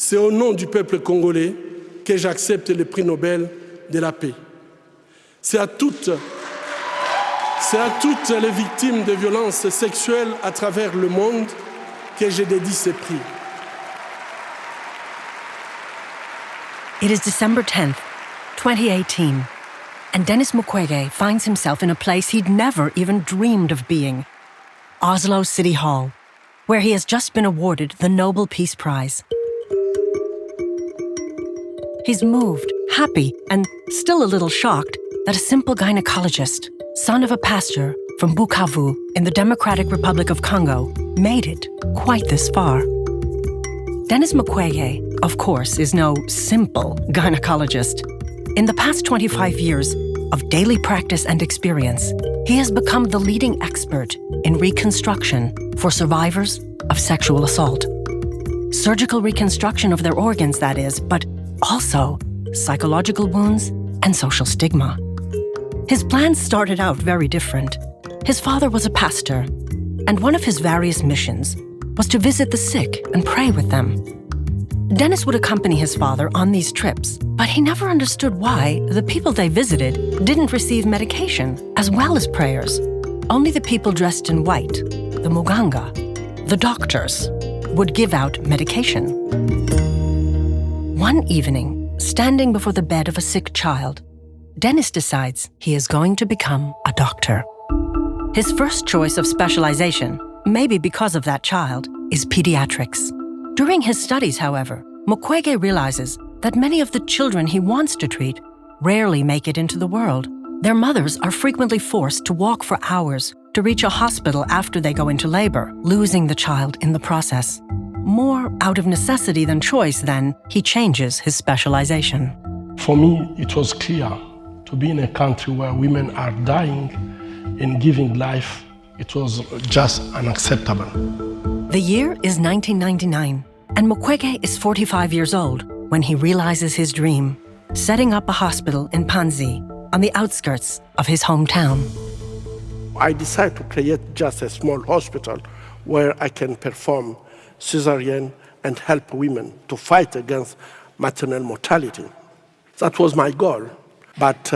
C'est au nom du peuple congolais que j'accepte le prix Nobel de la paix. C'est à toutes les victimes de violences sexuelles à travers le monde que je dédie ce prix. It is December 10th, 2018, and Denis Mukwege finds himself in a place he'd never even dreamed of being, Oslo City Hall, where he has just been awarded the Nobel Peace Prize. He's moved, happy, and still a little shocked that a simple gynecologist, son of a pastor from Bukavu in the Democratic Republic of Congo, made it quite this far. Denis Mukwege, of course, is no simple gynecologist. In the past 25 years of daily practice and experience, he has become the leading expert in reconstruction for survivors of sexual assault. Surgical reconstruction of their organs, that is, but also psychological wounds and social stigma. His plans started out very different. His father was a pastor, and one of his various missions was to visit the sick and pray with them. Denis would accompany his father on these trips, but he never understood why the people they visited didn't receive medication as well as prayers. Only the people dressed in white, the muganga, the doctors, would give out medication. One evening, standing before the bed of a sick child, Denis decides he is going to become a doctor. His first choice of specialization, maybe because of that child, is pediatrics. During his studies, however, Mukwege realizes that many of the children he wants to treat rarely make it into the world. Their mothers are frequently forced to walk for hours to reach a hospital after they go into labor, losing the child in the process. More out of necessity than choice, then, he changes his specialization. For me, it was clear to be in a country where women are dying and giving life. It was just unacceptable. The year is 1999, and Mukwege is 45 years old when he realizes his dream, setting up a hospital in Panzi, on the outskirts of his hometown. I decided to create just a small hospital where I can perform cesarean and help women to fight against maternal mortality. That was my goal. But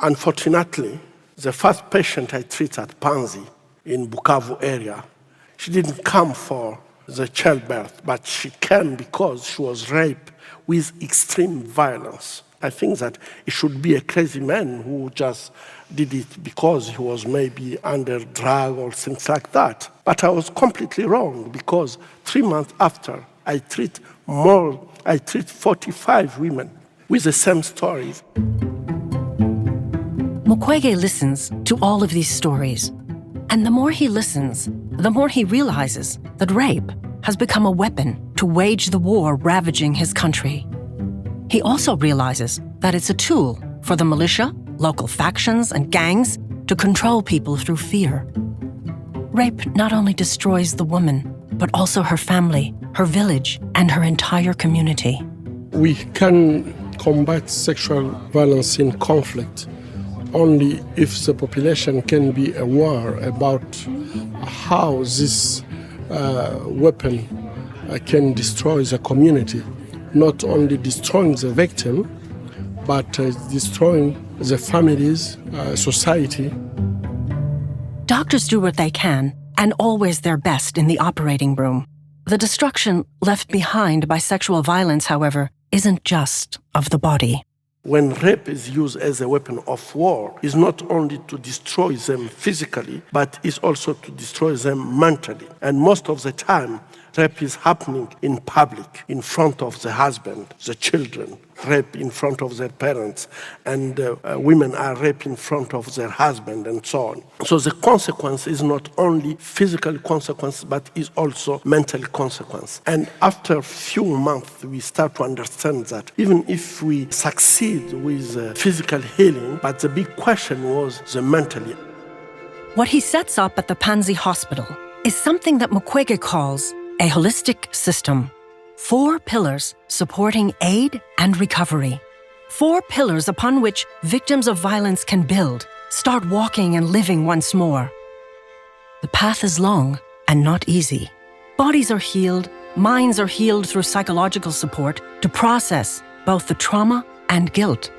unfortunately, the first patient I treated at Panzi in Bukavu area, she didn't come for the childbirth, but she came because she was raped with extreme violence. I think that it should be a crazy man who just did it because he was maybe under drug or things like that. But I was completely wrong because 3 months after, I treat 45 women with the same stories. Mukwege listens to all of these stories. And the more he listens, the more he realizes that rape has become a weapon to wage the war ravaging his country. He also realizes that it's a tool for the militia, local factions, and gangs to control people through fear. Rape not only destroys the woman, but also her family, her village, and her entire community. We can combat sexual violence in conflict only if the population can be aware about how this weapon can destroy the community, not only destroying the victim, but destroying the families, society. Doctors do what they can, and always their best in the operating room. The destruction left behind by sexual violence, however, isn't just of the body. When rape is used as a weapon of war, it's not only to destroy them physically, but it's also to destroy them mentally. And most of the time, rape is happening in public, in front of the husband, the children, rape in front of their parents, and women are raped in front of their husband, and so on. So the consequence is not only physical consequence, but is also mental consequence. And after a few months, we start to understand that even if we succeed with physical healing, but the big question was the mentally. What he sets up at the Panzi Hospital is something that Mukwege calls a holistic system. 4 pillars supporting aid and recovery. 4 pillars upon which victims of violence can build, start walking and living once more. The path is long and not easy. Bodies are healed, minds are healed through psychological support to process both the trauma and guilt,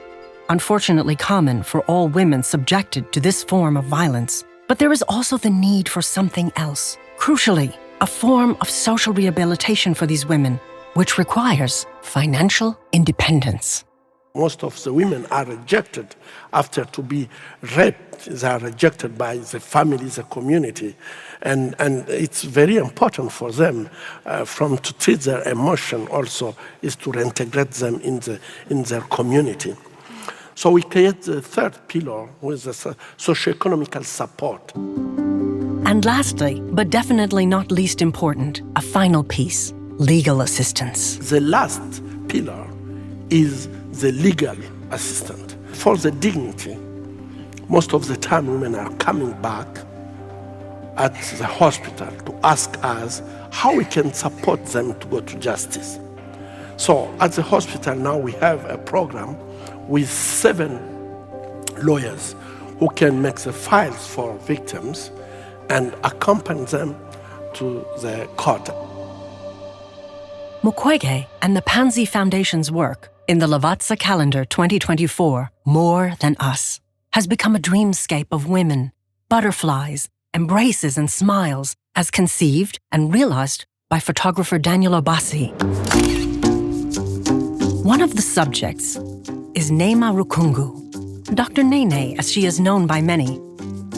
unfortunately common for all women subjected to this form of violence. But there is also the need for something else. Crucially, a form of social rehabilitation for these women, which requires financial independence. Most of the women are rejected after to be raped. They are rejected by the family, the community. And it's very important for them to treat their emotion also is to reintegrate them in their community. So we create the third pillar with the socioeconomic support. And lastly, but definitely not least important, a final piece, legal assistance. The last pillar is the legal assistance. For the dignity, most of the time women are coming back at the hospital to ask us how we can support them to go to justice. So at the hospital now we have a program with 7 lawyers who can make the files for victims and accompany them to the court. Mukwege and the Panzi Foundation's work in the Lavazza Calendar 2024, More Than Us, has become a dreamscape of women, butterflies, embraces and smiles, as conceived and realized by photographer Daniel Obasi. One of the subjects is Neema Rukunghu, Dr. Nene as she is known by many,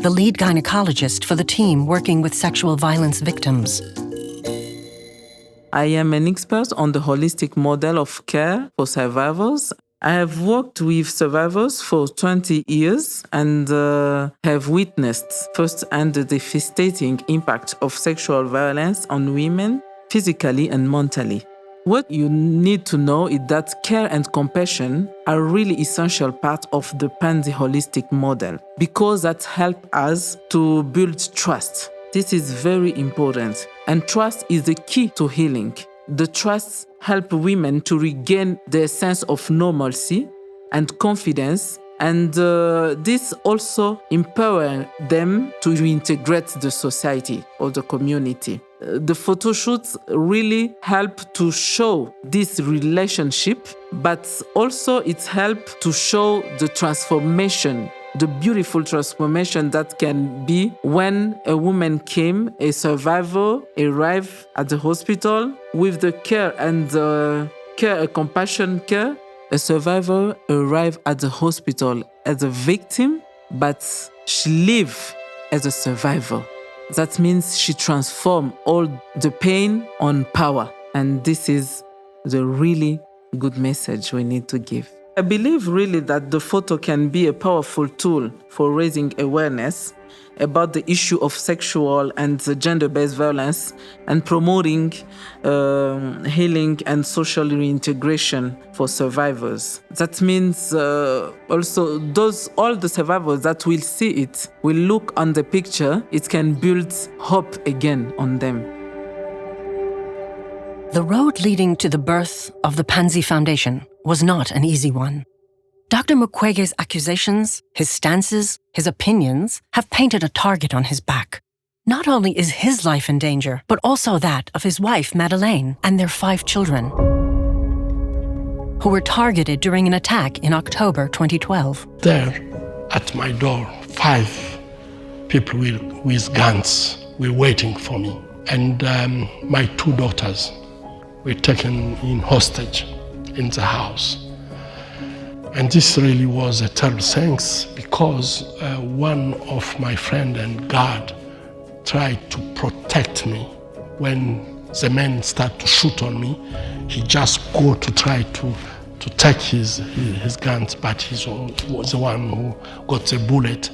the lead gynecologist for the team working with sexual violence victims. I am an expert on the holistic model of care for survivors. I have worked with survivors for 20 years and have witnessed firsthand the devastating impact of sexual violence on women, physically and mentally. What you need to know is that care and compassion are really essential part of the Panzi holistic model because that helps us to build trust. This is very important, and trust is the key to healing. The trust helps women to regain their sense of normalcy and confidence, and this also empowers them to reintegrate the society or the community. The photo shoots really help to show this relationship, but also it helps to show the transformation, the beautiful transformation that can be when a woman a survivor, arrived at the hospital with the care and compassion care. A survivor arrived at the hospital as a victim, but she lived as a survivor. That means she transformed all the pain on power. And this is the really good message we need to give. I believe really that the photo can be a powerful tool for raising awareness about the issue of sexual and gender-based violence and promoting healing and social reintegration for survivors. That means also all the survivors that will see it, will look on the picture, it can build hope again on them. The road leading to the birth of the Panzi Foundation was not an easy one. Dr. Mukwege's accusations, his stances, his opinions have painted a target on his back. Not only is his life in danger, but also that of his wife, Madeleine, and their 5 children, who were targeted during an attack in October 2012. There, at my door, 5 people with guns were waiting for me. And my 2 daughters were taken in hostage in the house. And this really was a terrible thing because one of my friend and guard tried to protect me. When the men start to shoot on me, he just go to try to take his guns, but he was the one who got the bullet,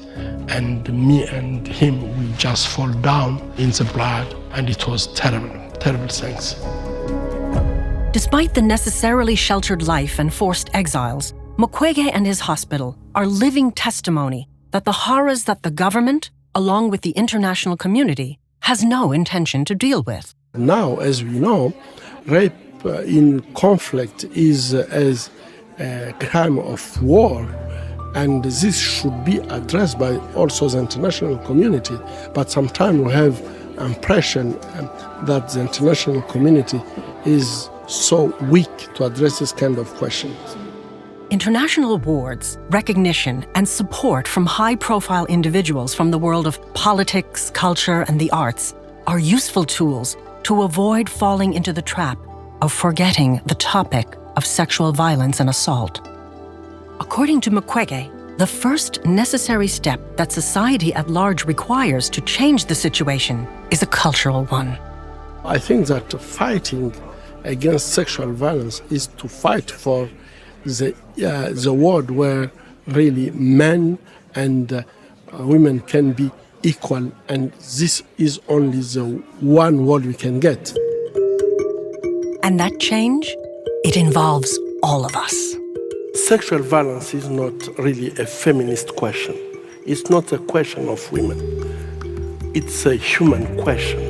and me and him, we just fall down in the blood, and it was terrible, terrible things. Despite the necessarily sheltered life and forced exiles, Mukwege and his hospital are living testimony that the horrors that the government, along with the international community, has no intention to deal with. Now, as we know, rape in conflict is as a crime of war, and this should be addressed by also the international community. But sometimes we have impression that the international community is so weak to address this kind of questions. International awards, recognition, and support from high-profile individuals from the world of politics, culture, and the arts are useful tools to avoid falling into the trap of forgetting the topic of sexual violence and assault. According to Mukwege, the first necessary step that society at large requires to change the situation is a cultural one. I think that fighting against sexual violence is to fight for the world where really men and women can be equal, and this is only the one world we can get. And that change, it involves all of us. Sexual violence is not really a feminist question. It's not a question of women. It's a human question.